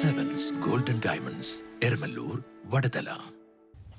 Sevens Golden Diamonds, Ermalur, Vadadala.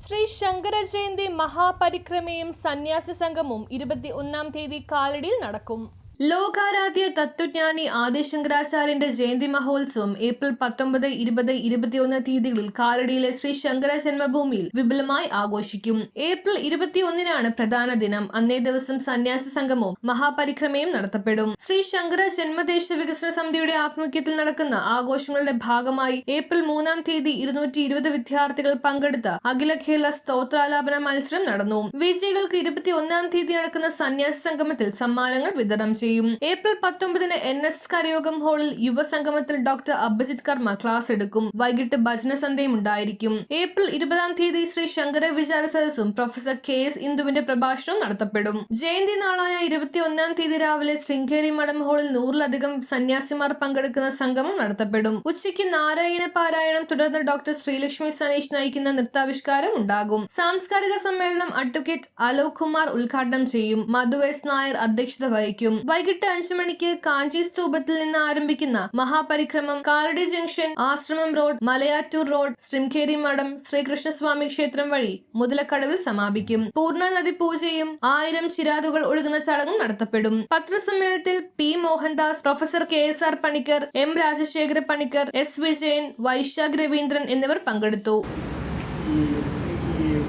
Shri Shankara Jayanti മഹാപരിക്രമയും സന്യാസി സംഗമവും 21-ാം തീയതി കാലടിയിൽ നടക്കും. ലോകാരാധ്യ തത്വജ്ഞാനി ആദിശങ്കരാചാര്യന്റെ ജയന്തി മഹോത്സവം ഏപ്രിൽ 19, 20, 21 തീയതികളിൽ കാലടിയിലെ ശ്രീ ശങ്കര ജന്മഭൂമിയിൽ വിപുലമായി ആഘോഷിക്കും. ഏപ്രിൽ 21-നാണ് പ്രധാന ദിനം. അന്നേ ദിവസം സന്യാസി സംഗമവും മഹാപരിക്രമയും നടത്തപ്പെടും. ശ്രീ ശങ്കര ജന്മദേശ വികസന സമിതിയുടെ ആഭിമുഖ്യത്തിൽ നടക്കുന്ന ആഘോഷങ്ങളുടെ ഭാഗമായി ഏപ്രിൽ 3-ാം തീയതി 220 വിദ്യാർത്ഥികൾ പങ്കെടുത്ത അഖില കേരള സ്തോത്രാലാപന മത്സരം നടന്നു. വിജയികൾക്ക് 21-ാം തീയതി നടക്കുന്ന സന്യാസി സംഗമത്തിൽ സമ്മാനങ്ങൾ വിതരണം ചെയ്യും. ഏപ്രിൽ 19-ന് NS കരയോഗം ഹാളിൽ യുവസംഗമത്തിൽ ഡോക്ടർ അഭിജിത് കർമ്മ ക്ലാസ് എടുക്കും. വൈകിട്ട് ഭജന സന്ധ്യയും ഉണ്ടായിരിക്കും. ഏപ്രിൽ 20-ാം തീയതി ശ്രീ ശങ്കര വിചാര സദസ്സും പ്രൊഫസർ KS ഇന്ദുവിന്റെ പ്രഭാഷണവും നടത്തപ്പെടും. ജയന്തി നാളായ 21-ാം തീയതി രാവിലെ ശൃംഗേരി മഠം ഹാളിൽ 100-ലധികം സന്യാസിമാർ പങ്കെടുക്കുന്ന സംഗമം നടത്തപ്പെടും. ഉച്ചയ്ക്ക് നാരായണ പാരായണം, തുടർന്ന് ഡോക്ടർ ശ്രീലക്ഷ്മി സനീഷ് നയിക്കുന്ന നൃത്താവിഷ്കാരം ഉണ്ടാകും. സാംസ്കാരിക സമ്മേളനം അഡ്വക്കേറ്റ് അലോക് കുമാർ ഉദ്ഘാടനം ചെയ്യും. മധു S നായർ അധ്യക്ഷത വഹിക്കും. വൈകിട്ട് 5 മണിക്ക് കാഞ്ചി സ്തൂപത്തിൽ നിന്ന് ആരംഭിക്കുന്ന മഹാപരിക്രമം കാലടി ജംഗ്ഷൻ, ആശ്രമം റോഡ്, മലയാറ്റൂർ റോഡ്, ശൃംഗേരി മഠം, ശ്രീകൃഷ്ണസ്വാമി ക്ഷേത്രം വഴി മുതലക്കടവിൽ സമാപിക്കും. പൂർണ്ണ നദി പൂജയും 1000 ശിരാതുകൾ ഒഴുകുന്ന ചടങ്ങും നടത്തപ്പെടും. പത്രസമ്മേളനത്തിൽ P Mohandas, professor KSR Panicker, M Rajasekhara Panicker, S Vijayan, Vaisakh Raveendran എന്നിവർ പങ്കെടുത്തു.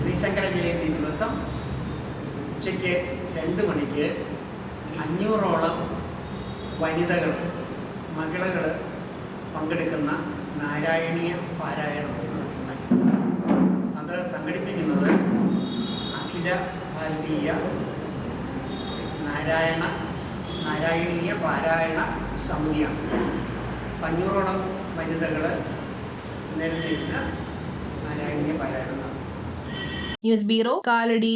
ശ്രീശങ്കര ജയന്തി ദിവസം ഉച്ചയ്ക്ക് 2 മണിക്ക് 500ഓളം വനിതകൾ, മഹിളകൾ പങ്കെടുക്കുന്ന നാരായണീയ പാരായണം അത് സംഘടിപ്പിക്കുന്നത് അഖില ഭാരതീയ നാരായണീയ പാരായണ സമിതിയാണ്. 500ഓളം വനിതകൾ നിലനിന്ന് നാരായണീയ പാരായണം. News bureau, Kalady.